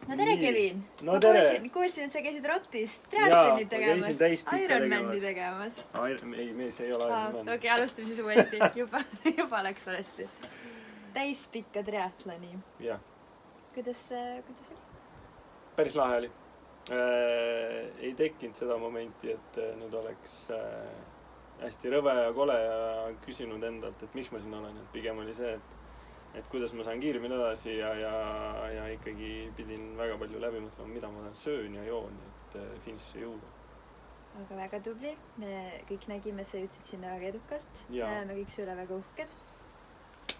No tere, Kevin! No tere! Kuulsin, et sa käisid Rotis triatloni tegemas, Ironmani tegemas. Ei, mees ei ole Ironman. Okei, alustame siis uuesti. Juba läks valesti. Täispikka triatloni. Jah. Kuidas oli? Päris lahe oli. Ei tekkinud seda momenti, et nüüd oleks hästi rõve ja kole ja küsinud endalt, et miks ma siin olen. Et pigem oli see, et kuidas ma saan kiiremini edasi ja ikkagi pidin väga palju läbi mõtlema, mida ma söön ja joon, et finiši jõuda. Aga väga tubli. Me kõik nägime, sa jõudsid sinna väga edukalt. Me oleme kõik su üle väga uhked.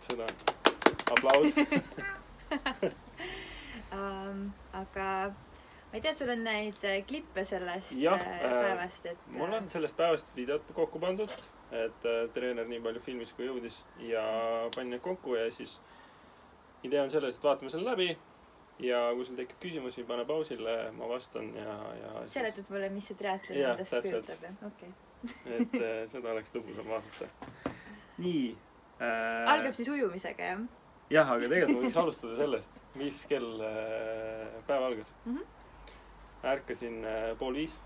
Seda. Aplaus. Aga ma ei tea, sul on neid klippe sellest päevast. Mul on sellest päevast videot kokku pandud. Et treener nii palju filmis kui jõudis ja pani need kokku ja siis idee on selles, et vaatame selle läbi ja kui sul tekib küsimusi, pane pausile, ma vastan ja seletad mulle, mis see triatlon endast kujutab, jah? Okei. Et seda oleks tõbusam vaadata. Nii. Algab siis ujumisega, jah? Jah, aga tegelikult ma võiks alustada sellest, mis kell päev algas. Ärkasin 4:30.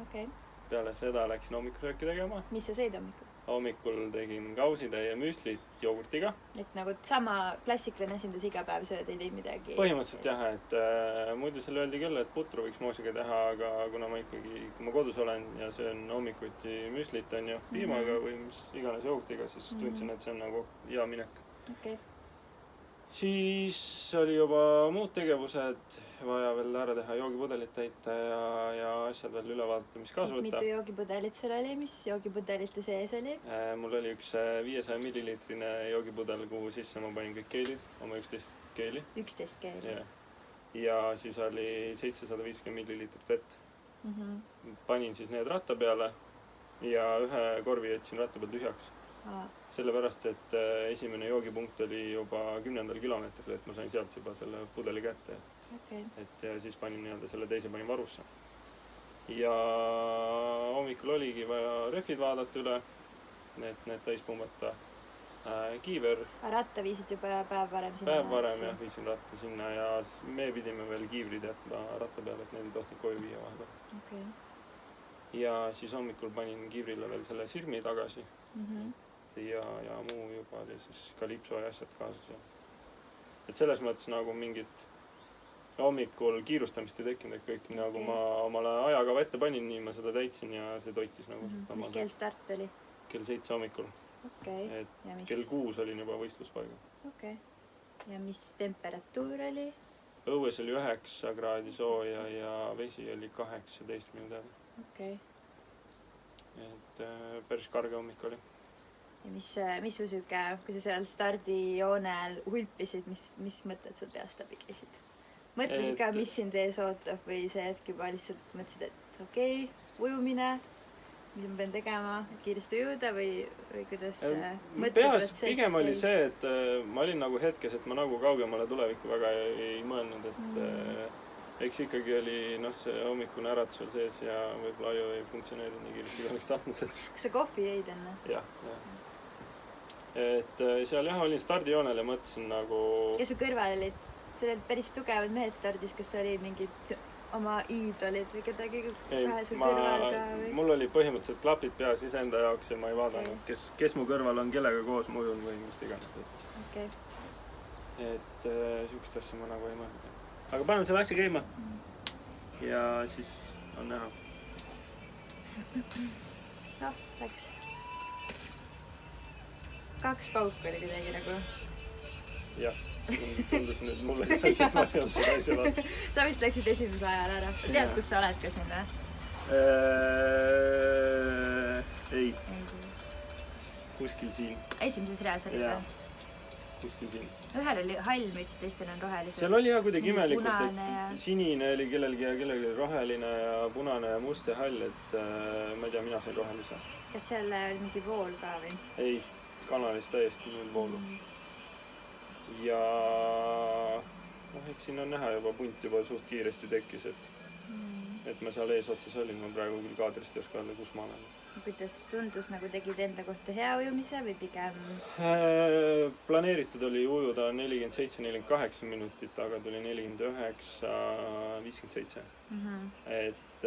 Okei. Peale seda läksin hommikusööki tegema. Mis sa sõid hommikul? Hommikul tegin kausitäie müslit jogurtiga. Et nagu sama klassikaline esindas iga päev sööd, ei teinud midagi? Põhimõtteliselt jah, et muidu seal öeldi küll, et putru võiks moosiga teha, aga kuna ma ikkagi, kui ma kodus olen ja söön hommikuti müslit on ju piimaga või mis iganes jogurtiga, siis tundsin, et see on nagu hea minek. Okei. Siis oli juba muud tegevused, vaja veel ära teha joogipudelit täita ja asjad veel üle vaadata, mis kasu võtta. Mitu joogipudelit sul oli? Mis joogipudelite sees oli? Mul oli üks 500 milliliitrine joogipudel, kuhu sisse ma panin kõik keelid, oma 11 keeli. 11 keeli? Ja siis oli 750 milliliitrit vett. Panin siis need ratta peale ja ühe korvi jätsin ratta peal tühjaks. Sellepärast, et esimene joogipunkt oli juba 10. kilomeetril, et ma sain sealt juba selle pudeli kätte. Et siis panin selle teise panin varusse. Ja hommikul oligi vaja rehvid vaadata üle, need täis pumbata kiiver. Ratta viisid juba päev varem sinna? Päev varem jah, viisin ratta sinna ja me pidime veel kiivrid jätma ratta peale, et need ei tohtinud koju viia vahepeal. Ja siis hommikul panin kiivrile veel selle sirmi tagasi. Ja muu juba oli siis kalipso ja asjad kaasas. Et selles mõttes nagu mingit hommikul kiirustamist ei tekkinud, et kõik nagu ma omale ajakava ette panin, nii ma seda täitsin ja see toitis nagu. Mis kell start oli? Kell 7 hommikul. Et kell 6 olin juba võistluspaigal. Ja mis temperatuur oli? Õues oli 9 kraadi sooja ja vesi oli 18 minu teada. Et päris karge hommik oli. Ja mis sul süke, kui sa seal stardijoonel hulpisid, mis mõtted sul peast läbi käisid? Mõtlesid ka, mis sind ees ootab või see hetk juba lihtsalt mõtlesid, et okei, ujumine, mis ma pean tegema, et kiiresti ujuda või kuidas mõtteprotsess? Pigem oli see, et ma olin nagu hetkes, et ma nagu kaugemale tulevikku väga ei mõelnud, et eks ikkagi oli see hommikune äratus veel sees ja võib-olla aju ei funktsioneerinud nii kiiresti, kui oleks tahtnud. Kas sa kohvi jäid enne? Jah. Et seal jah, olin stardijoonel ja mõtlesin nagu... Kes su kõrval olid? Sul olid päris tugevad mehed stardis, kas oli mingid oma iidolid või kedagi kahe sul kõrval ka? Mul oli põhimõtteliselt klapid peas iseenda jaoks ja ma ei vaadanud, kes mu kõrval on, kellega koos ma ujun või mis iganes. Et sihukest asja ma nagu ei mõelnud. Aga paneme selle asja käima ja siis on näha. Läks. 2 pauku oli kuidagi nagu. Jah, tundus nüüd mulle ka, siis ma ei olnud seda asja vaata. Sa vist läksid esimese ajal ära. Tead, kus sa oled ka siin või? Ei. Kuskil siin. Esimeses reas olid või? Kuskil siin. Ühel oli hall müts, teistel on rohelised. Seal oli jah kuidagi imelikult, et sinine oli kellelgi ja kellelgi roheline ja punane ja must ja hall, et ma ei tea, mina sain rohelise. Kas seal oli mingi vool ka või? Ei, kanalist täiesti null voolu. Ja eks siin on näha juba punt juba suht kiiresti tekkis, et ma seal ees otsas olin, ma praegu küll kaadrist ei oska öelda, kus ma olen. kuidas tundus, nagu tegid enda kohta hea ujumise või pigem? Planeeritud oli ujuda 47-48 minutit, aga tuli 49-57. Et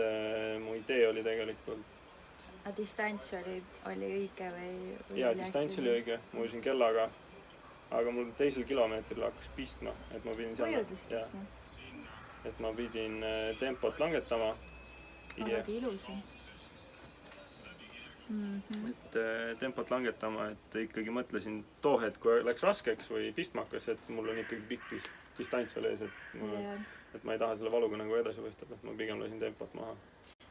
mu idee oli tegelikult... A distants oli õige või? Jaa, distants oli õige. Ma ujusin kellaga, aga mul teisel kilomeetril hakkas pistma, et ma pidin Ujudes pistma? Et ma pidin tempot langetama. Väga ilus. Et tempot langetama, et ikkagi mõtlesin too hetk, kui läks raskeks või pistmakas, et mul on ikkagi pikk distants veel ees, et ma ei taha selle valuga nagu edasi võistada, et ma pigem lasin tempot maha.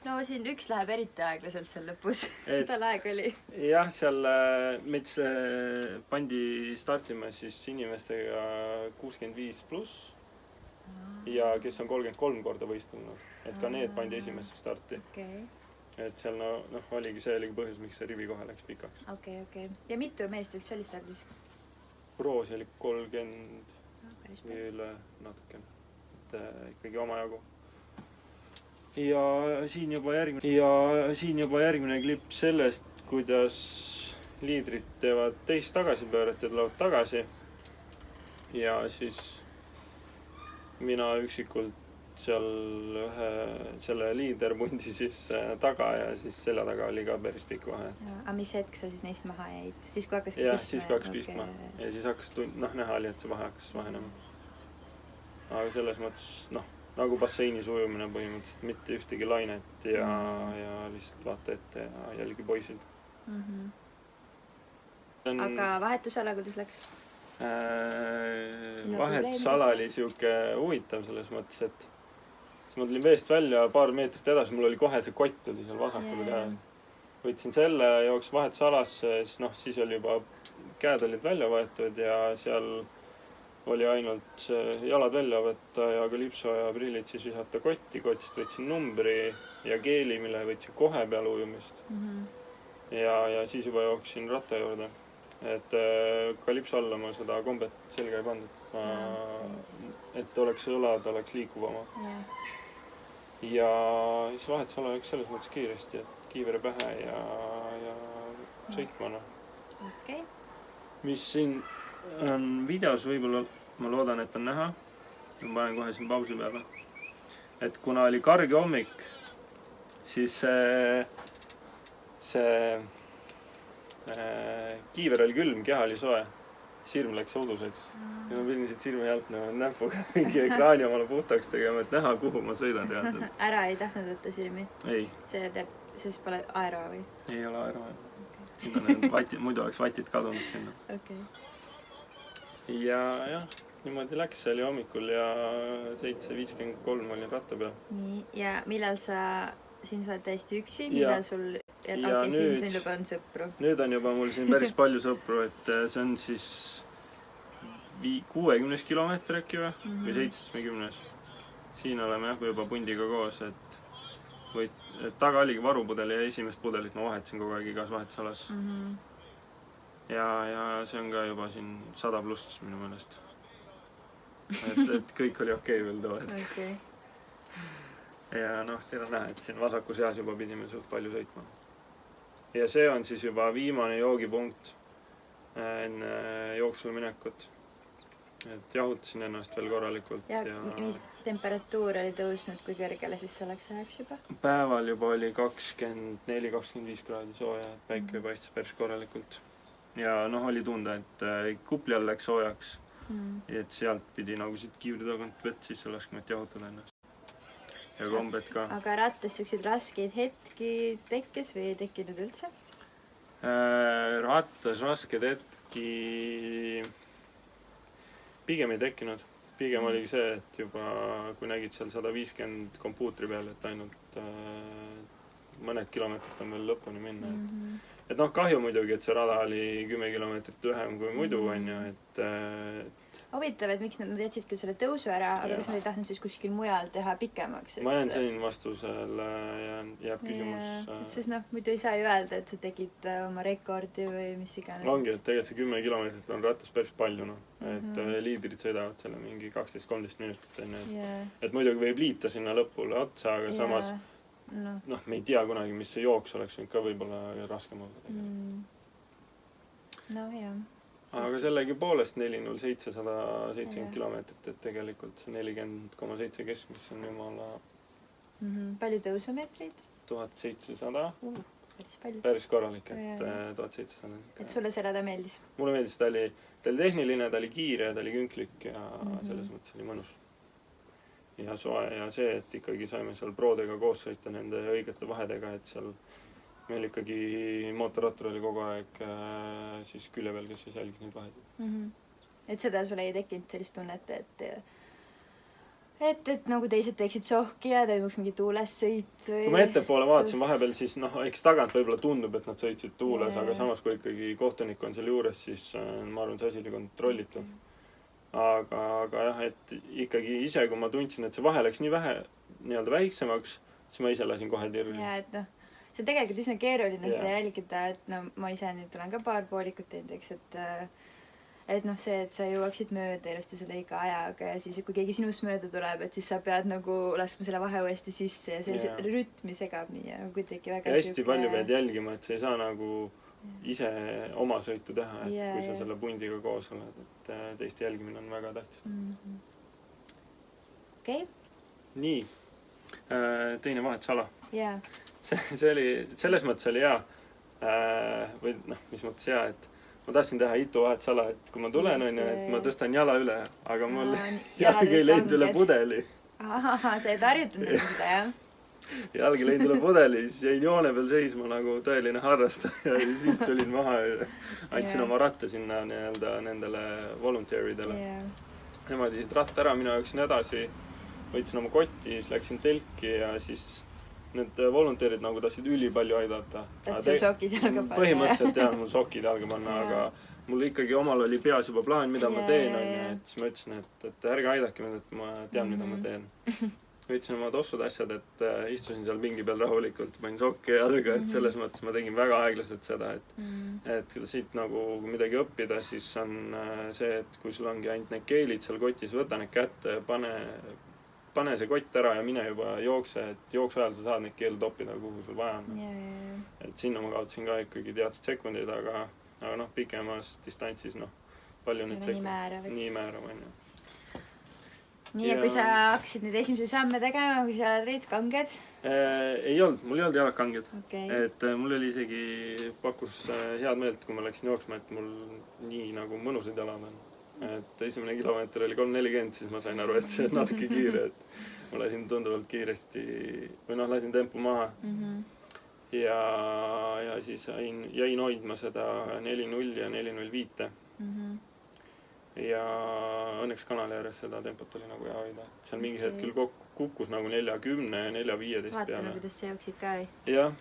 No siin üks läheb eriti aeglaselt seal lõpus. Tal aeg oli? Jah, seal meid pandi startima siis inimestega 65 pluss ja kes on 33 korda võistelnud, et ka need pandi esimesse starti. Et seal oligi see põhjus, miks see rivi kohe läks pikaks. Okei. Ja mitu meest üldse oli stardis? Proos oli 30 või üle natuke. Et ikkagi omajagu. Ja siin juba järgmine klipp sellest, kuidas liidrid teevad teist tagasipööret ja tulevad tagasi. Ja siis mina üksikult seal selle liiderpundi siis taga ja siis selja taga oli ka päris pikk vahe. Aga mis hetk sa siis neist maha jäid? Siis kui hakkas pistma? Jah, siis kui hakkas pistma. Ja siis hakkas näha oli, et see vahe hakkas vahenema. Aga selles mõttes, nagu basseinis ujumine põhimõtteliselt, mitte ühtegi lainet ja lihtsalt vaata ette ja jälgi poisid. Aga vahetusala, kuidas läks? Vahetusala oli siuke huvitav selles mõttes, et siis ma tulin veest välja paar meetrit edasi, mul oli kohe see kott oli seal vasakul käel. Võtsin selle, jooks vahetusalasse, siis oli juba käed olid välja võetud ja seal oli ainult jalad välja võtta ja kalipso ja prillid siis visata kotti. Kotist võtsin numbri ja keeli, mille võtsin kohe peale ujumist. Ja siis juba jooksin ratta juurde. Et kalipso alla ma seda kombet selga ei pandud, et oleks õlad, oleks liikuvama. Ja siis vahetusala läks selles mõttes kiiresti, et kiivere pähe ja sõitmana. Mis siin on videos võib-olla, ma loodan, et on näha. Ma panen kohe siin pausi peale. Et kuna oli karge hommik, siis see kiiver oli külm, keha oli soe. Sirm läks uduseks. Ja ma pidin siit sirmi alt näpuga mingi ekraani omale puhtaks tegema, et näha, kuhu ma sõidan teada. Ära ei tahtnud võtta sirmi? Ei. See siis pole aero või? Ei ole aero. Muidu oleks vatid kadunud sinna. Ja niimoodi läks, see oli hommikul ja 7:53 olin ratta peal. Nii, ja millal siin sa oled täiesti üksi, millal sul siin juba on sõpru? Nüüd on juba mul siin päris palju sõpru, et see on siis 60 kilomeetri äkki või 70. Siin oleme juba pundiga koos, et taga oligi varupudel ja esimest pudelit ma vahetasin kogu aeg igas vahetusalas. Ja see on ka juba siin 100 pluss minu mõnest. Et kõik oli okei veel too hetk. Ja siin on näha, et siin vasakus eas juba pidime suht palju sõitma. Ja see on siis juba viimane joogipunkt enne jooksul minekut. Et jahutasin ennast veel korralikult. Ja mis temperatuur oli tõusnud, kui kõrgele siis see läks ajaks juba? Päeval juba oli 24-25 kraadi sooja, et päike paistis päris korralikult. Ja oli tunda, et kupli all läks soojaks. Et sealt pidi nagu siit kiivri tagant vett sisse laskma, et jahutada ennast. Ja kombed ka. Aga rattas selliseid raskeid hetki tekkis või ei tekkinud üldse? Rattas rasked hetki pigem ei tekkinud. Pigem oligi see, et juba kui nägid seal 150 kompuutri peal, et ainult mõned kilomeetrit on veel lõpuni minna. Et kahju muidugi, et see rada oli 10 kilomeetrit lühem kui muidu on ju, et huvitav, et miks nad jätsid küll selle tõusu ära, aga kas nad ei tahtnud siis kuskil mujal teha pikemaks? Ma jään selline vastusele ja jääb küsimus. Sest muidu ei saa ju öelda, et sa tegid oma rekordi või mis iganes. Ongi, et tegelikult see 10 kilomeetrit on rattas päris palju. Et liidrid sõidavad selle mingi 12-13 minutit. Et muidugi võib liita sinna lõpule otsa, aga samas noh, me ei tea kunagi, mis see jooks oleks võinud ka võib-olla raskem olla. No jah. Aga sellegi poolest 4.07 170 kilomeetrit, et tegelikult see 40,7 keskmis on jumala... Palju tõusumeetreid? 1700. Päris palju. Päris korralik, et 1700. Et sulle see rada meeldis? Mulle meeldis, ta oli tehniline, ta oli kiire, ta oli künklik ja selles mõttes oli mõnus. Ja soe ja see, et ikkagi saime seal proodega koos sõita nende õigete vahedega, et seal meil ikkagi mootorrattur oli kogu aeg siis külje peal, kes siis jälgis neid vahesid. Et seda sulle ei tekkinud sellist tunnet, et nagu teised teeksid sohki ja toimuks mingi tuules sõit või... Kui ma ettepoole vaatasin vahepeal, siis eks tagant võib-olla tundub, et nad sõitsid tuules, aga samas kui ikkagi kohtunik on seal juures, siis ma arvan, see asi oli kontrollitud. Aga jah, et ikkagi ise, kui ma tundsin, et see vahe läks nii vähe nii-öelda väiksemaks, siis ma ise lasin kohe tirvi. Ja, et see on tegelikult üsna keeruline seda jälgida, et ma ise nüüd olen ka paar poolikut teinud, eks, et see, et sa jõuaksid mööda ilusti selle õige ajaga ja siis, kui keegi sinust mööda tuleb, et siis sa pead nagu laskma selle vahe uuesti sisse ja sellise rütmi segab nii ja kuidagi väga ja hästi palju pead jälgima, et sa ei saa nagu ise oma sõitu teha, et kui sa selle pundiga koos oled, et teiste jälgimine on väga tähtis. Okei. Nii. Teine vahetusala. Jaa. See oli, selles mõttes oli hea, või mis mõttes hea, et ma tahtsin teha Itu vahetusala, et kui ma tulen, et ma tõstan jala üle, aga mul jalg ei leidnud üle pudeli. Sa ei tarjutanud seda, jah? Jalg ei leidnud üle pudeli, siis jäin joone peal seisma nagu tõeline harrastaja ja siis tulin maha ja andsin oma ratta sinna nendele volunteeridele. Nemad viisid ratta ära, mina jooksin edasi, võtsin oma kotti, siis läksin telki ja siis need volunteerid nagu tahtsid ülipalju aidata. Tahtsid sul sokid jalga panna? Põhimõtteliselt jah, mul sokid jalga panna, aga mul ikkagi omal oli peas juba plaan, mida ma teen, et siis ma ütlesin, et ärge aidake mind, et ma tean, mida ma teen. Võtsin oma tossud asjad, et istusin seal pingi peal rahulikult, panin sokke jalga, et selles mõttes ma tegin väga aeglaselt seda, et siit nagu midagi õppida, siis on see, et kui sul ongi ainult need keelid seal kotis, võta need kätte, pane see kott ära ja mine juba jookse, et jooksu ajal sa saad neid keelde toppida, kuhu sul vaja on. Et sinna ma kaotasin ka ikkagi teatud sekundid, aga pikemas distantsis, palju nüüd nii määrav on ju. Nii, ja kui sa hakkasid nüüd esimese samme tegema, kui sa oled kanged? Ei olnud, mul ei olnud jalad kanged. Et mul oli isegi pakkus head meelt, kui ma läksin jooksma, et mul nii nagu mõnusad jalad on. Et esimene kilomeeter oli 3.40, siis ma sain aru, et see on natuke kiire, et ma lasin tunduvalt kiiresti, või lasin tempo maha. Ja siis jäin hoidma seda 4.0 ja 4.05. Ja õnneks kanali ääres seda tempot oli nagu hea hoida. See on mingi hetkel kukkus nagu 4.10 ja 4.15 peale. Vaatame, kuidas see jooksid ka või? Jah.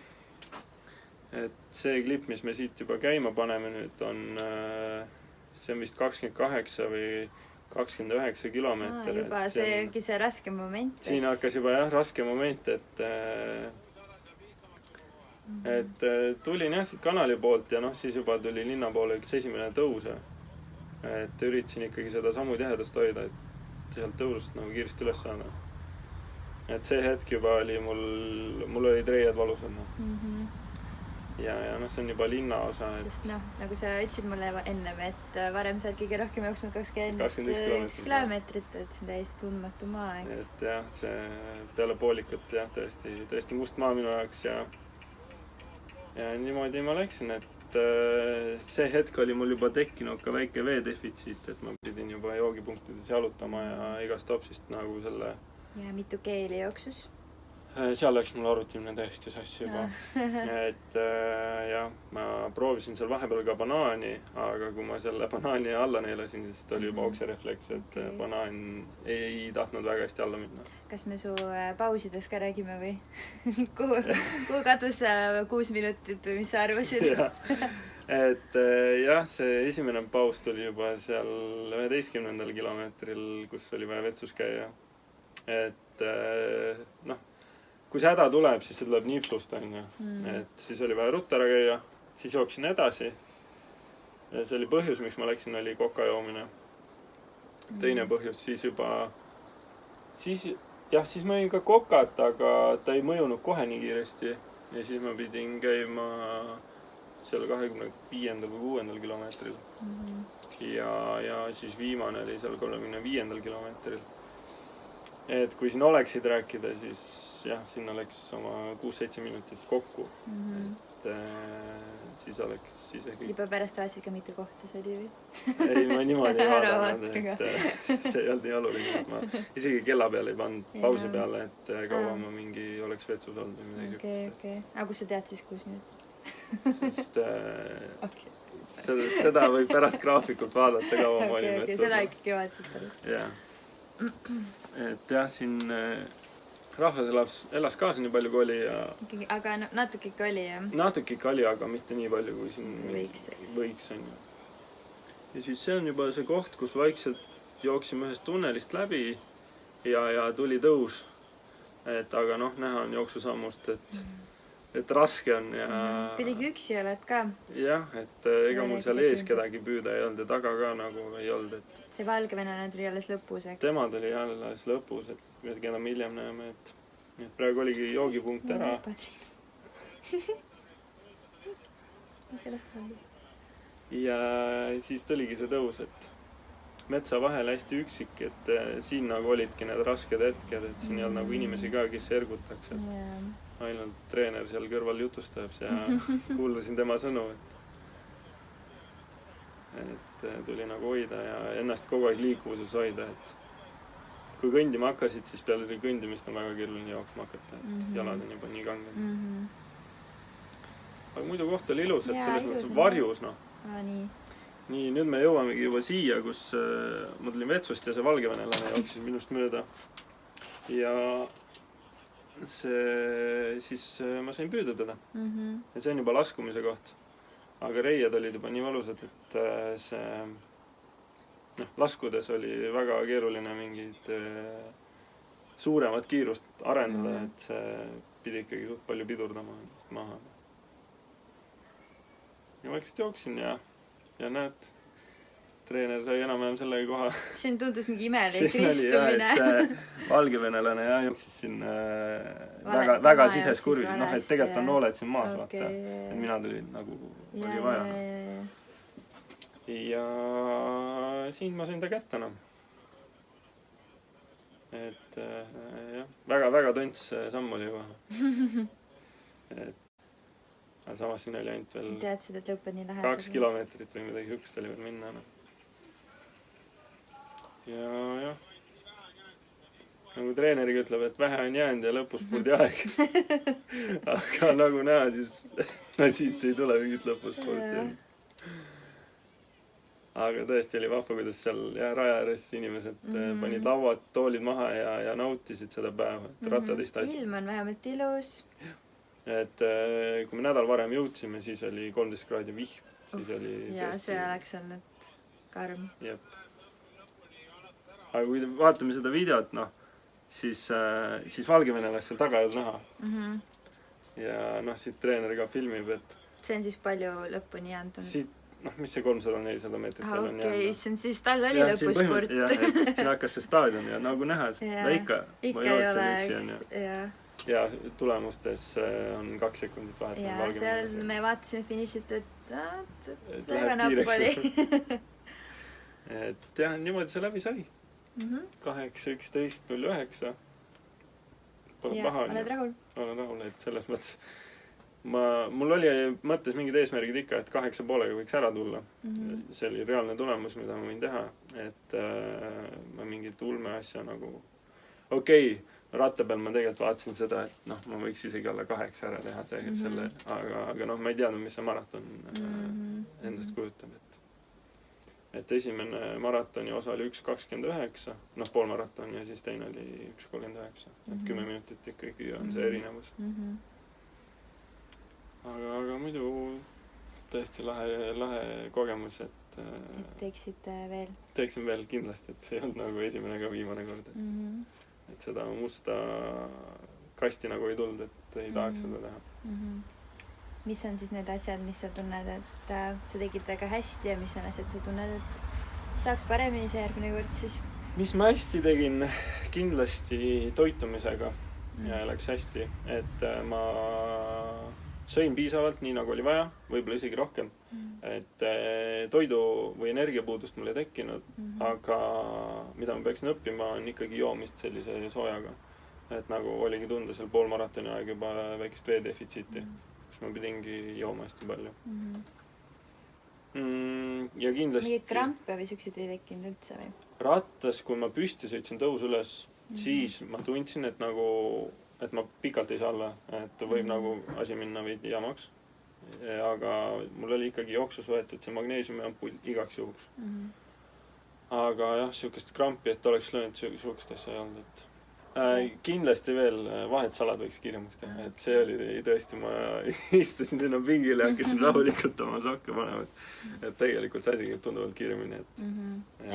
Et see klipp, mis me siit juba käima paneme nüüd, on... See on vist 28 või 29 kilomeeter. Juba see raske moment. Siin hakkas juba raske moment, et tulin siit kanali poolt ja siis juba tuli linna poole üks esimene tõus. Et üritasin ikkagi seda sammu tihedast hoida, et sealt tõusust nagu kiiresti üles saada. Et see hetk juba oli mul olid reied valusad. Ja see on juba linna osa. Sest nagu sa ütlesid mulle ennem, et varem sa oled kõige rohkem jooksnud 21 kilomeetrit, et see on täiesti tundmatu maa, eks. Et jah, see peale poolikut tõesti must maa minu jaoks ja niimoodi ma läksin, et see hetk oli mul juba tekkinud ka väike veedefitsiit, et ma pidin juba joogipunktides jalutama ja igast topsist nagu selle... Ja mitu keeli jooksus? Seal läks mul arvutimine täiesti sassi juba. Et ma proovisin seal vahepeal ka banaani, aga kui ma selle banaani alla neelasin, siis ta oli juba okserefleks, et banaan ei tahtnud väga hästi alla minna. Kas me su pausides ka räägime või? Kuhu kadus 6 minutit või mis sa arvasid? Et jah, see esimene paus tuli juba seal 11. kilomeetril, kus oli vaja vetsus käia. Et kui see häda tuleb, siis see tuleb nipsust, et siis oli vaja rutta ära käia, siis jooksin edasi. Ja see oli põhjus, miks ma läksin, oli koka joomine. Teine põhjus, siis juba, siis jah, siis ma jõin ka kokat, aga ta ei mõjunud kohe nii kiiresti. Ja siis ma pidin käima seal 25. või 6. kilomeetril. Ja siis viimane oli seal 35. kilomeetril. Et kui siin oleksid rääkida, siis jah, siin oleks oma 6-7 minutit kokku. Et siis oleks isegi... Juba pärast vaatasid ka mitu kohta see oli või? Ei, ma niimoodi ei vaadanud, et see ei olnud nii oluline. Ma isegi kella peale ei pannud pausi peale, et kaua ma mingi oleks vetsus olnud või midagi. Okei. Aga kus sa tead siis 6 minutit? Sest seda võib pärast graafikult vaadata, kaua ma olin vetsus. Seda ikkagi vaatasid pärast. Jah. Et jah, siin rahvas elas ka siin nii palju kui oli ja... Aga natuke ikka oli, jah? Natuke ikka oli, aga mitte nii palju, kui siin võiks on. Ja siis see on juba see koht, kus vaikselt jooksime ühest tunnelist läbi ja tuli tõus. Et aga näha on jooksusammust, et raske on ja... Kuidagi üksi oled ka? Jah, et ega mul seal ees kedagi püüda ei olnud ja taga ka nagu ei olnud, et... See valgevenelane tuli alles lõpus, eks? Tema tuli alles lõpus, et midagi enam hiljem näeme, et praegu oligi joogipunkt ära. Ja siis tuligi see tõus, et metsa vahel hästi üksik, et siin nagu olidki need rasked hetked, et siin ei olnud nagu inimesi ka, kes ergutaks, et ainult treener seal kõrval jutustab ja kuulasin tema sõnu, et tuli nagu hoida ja ennast kogu aeg liikuvuses hoida, et kui kõndima hakkasid, siis peale kõndimist on väga keeruline jooksma hakata, et jalad on juba nii kanged. Aga muidu koht oli ilus, et selles mõttes varjus, Nii, nüüd me jõuamegi juba siia, kus ma tulin vetsust ja see valgevenelane jooksis minust mööda. Ja siis ma sain püüda teda. Ja see on juba laskumise koht. Aga reied olid juba nii valusad, et see laskudes oli väga keeruline mingid suuremat kiirust arendada, et see pidi ikkagi suht palju pidurdama endast maha. Ja vaikselt jooksin ja näed, treener sai enam-vähem selle koha. Siin tundus mingi imelik ristumine. See valgevenelane jooksis siin väga sises kurvis. Et tegelikult on nooled siin maas, vaata. Et mina tulin nagu oli vaja. Ja siin ma sain ta kätte enam. Et jah, väga tonts samm oli juba. Aga samas siin oli ainult veel... Teadsid, et lõpuni läheb. 2 kilomeetrit või midagi hüksed oli veel minna. Ja jah. Nagu treeneriga ütleb, et vähe on jäänud ja lõpus spordi aeg. Aga nagu näha, siis siit ei tule mingit lõpus sporti. Aga tõesti oli vahva, kuidas seal raja ääres inimesed panid lauad, toolid maha ja nautisid seda päeva. Rattad ei stasid. Ilm on vähemalt ilus. Et kui me nädal varem jõudsime, siis oli 13 kraadi vihm. Ja see oleks olnud karm. Jep. Aga kui vaatame seda videot, siis valgevenelas seal taga ei olnud näha. Ja siit treener ka filmib, et... See on siis palju lõpuni jäänud? Siit, mis see 300-400 meetrit veel on jäänud. Okei, siis tal oli lõpusport. Jah, siin hakkas see staadion ja nagu näha, ikka ma jooksin üksi. Ja tulemustes on 2 sekundit vahet. Ja seal me vaatasime finišit, et väga napp oli. Et jah, niimoodi see läbi sai. 8:11:09. Pole paha. Oled rahul? Olen rahul, et selles mõttes mul oli mõttes mingid eesmärgid ikka, et 8,5 võiks ära tulla. See oli reaalne tulemus, mida ma võin teha. Et ma mingit ulme asja nagu... Okei, ratta peal ma tegelikult vaatasin seda, et ma võiks isegi alla 8 ära teha selle, aga ma ei teadnud, mis see maraton endast kujutab. Et esimene maratoni osa oli 1:29, poolmaraton ja siis teine oli 1:39. Et 10 minutit ikkagi on see erinevus. Aga muidu tõesti lahe kogemus, et teeksid veel? Teeksin veel kindlasti, et see ei olnud nagu esimene ega viimane kord. Et seda musta kasti nagu ei tulnud, et ei tahaks seda teha. Mis on siis need asjad, mis sa tunned, et sa tegid väga hästi ja mis on asjad, mis sa tunned, et saaks paremini see järgmine kord siis? mis ma hästi tegin, kindlasti toitumisega läks hästi, et ma sõin piisavalt, nii nagu oli vaja, võib-olla isegi rohkem, et toidu või energiapuudust mul ei tekkinud, aga mida ma peaksin õppima, on ikkagi joomist sellise soojaga. Et nagu oligi tunda seal poolmaratoni aeg juba väikest veedefitsiiti, kus ma pidingi jooma hästi palju. Ja kindlasti... Mingid krampe või süksid ei tekkinud üldse või? Rattas, kui ma püsti sõitsin tõus üles, siis ma tundsin, et nagu, et ma pikalt ei saa alla, et võib nagu asi minna veidi jamaks. Aga mul oli ikkagi jooksus võetud see magneesiumi ampull igaks juhuks. Aga jah, sihukest krampi, et oleks löönud, sihukest asja ei olnud, et kindlasti veel vahetsalad võiks kiiremaks teha, et see oli tõesti, ma istusin sinna pingile ja hakkasin rahulikult oma sokke panema, et tegelikult see asi käib tunduvalt kiiremini.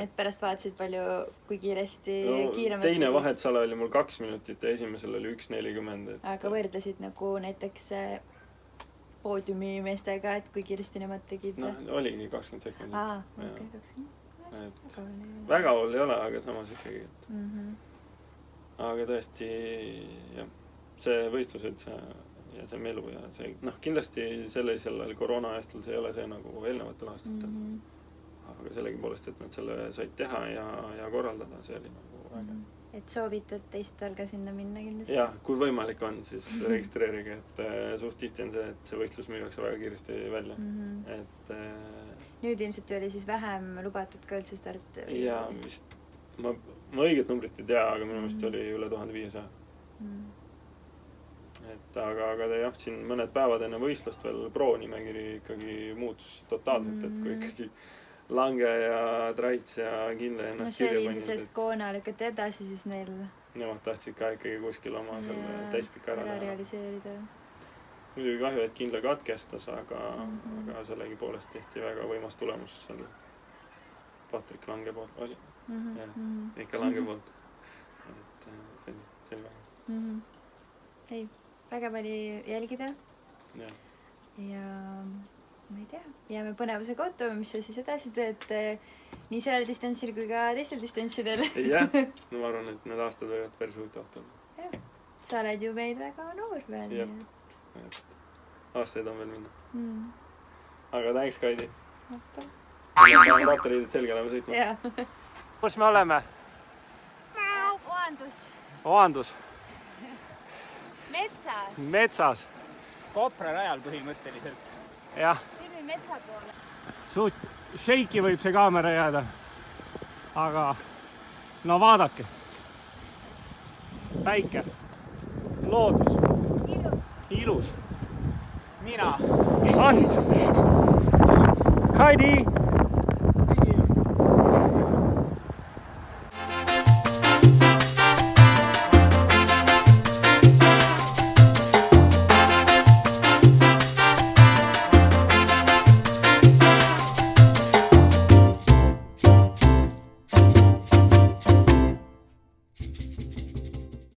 Et pärast vaatasid palju, kui kiiresti kiiremalt... Teine vahetsala oli mul 2 minutit ja esimesel oli 1:40. Aga võrdlesid nagu näiteks poodiumi meestega, et kui kiiresti nemad tegid? No, oligi 20 sekundit. Okei, 20. Väga hull ei ole, aga samas ikkagi. Aga tõesti, jah, see võistlused ja see melu ja see, kindlasti sellisel koroona aastal see ei ole see nagu eelnevatel aastatel. Aga sellegi poolest, et nad selle said teha ja korraldada, see oli nagu väga. Et soovitad teistel ka sinna minna kindlasti? Jah, kui võimalik on, siis registreerige, et suht tihti on see, et see võistlus müüakse väga kiiresti välja. Et... Nüüd ilmselt oli siis vähem lubatud ka üldse start? Jaa, vist... Ma õiget numbrit ei tea, aga minu meelest oli üle 1500. Et aga jah, siin mõned päevad enne võistlust veel pro-nimekiri ikkagi muutus totaalselt, et kui ikkagi Lange ja Traits ja Kindle ennast kirja panid. See oli sest Koona lükati edasi, siis neil... Nemad tahtsid ka ikkagi kuskil oma selle täispika ära realiseerida. Muidugi kahju, et Kindle katkestas, aga sellegi poolest tehti väga võimas tulemus seal Patrik Lange poolt oli. Ikka Lange poolt. Et see oli väga. Ei, väga palju jälgida. Ja ma ei tea, jääme põnevusega ootama, mis sa siis edasi teed nii sellel distantsil kui ka teistel distantsidel. Jah, no ma arvan, et need aastad võivad päris huvitavad olla. Sa oled ju meil väga noor veel. Jah, aastaid on veel minna. Aga thanks, Kaidi. Rattariidid selge oleme sõitma. Kus me oleme? Oandus. Metsas. Kopra rajal põhimõtteliselt. Jah. Ilmi metsa poole. Suht shake'i võib see kaamera jääda. Aga no vaadake. Päike. Loodus. Ilus. Mina. Hans. Kaidi.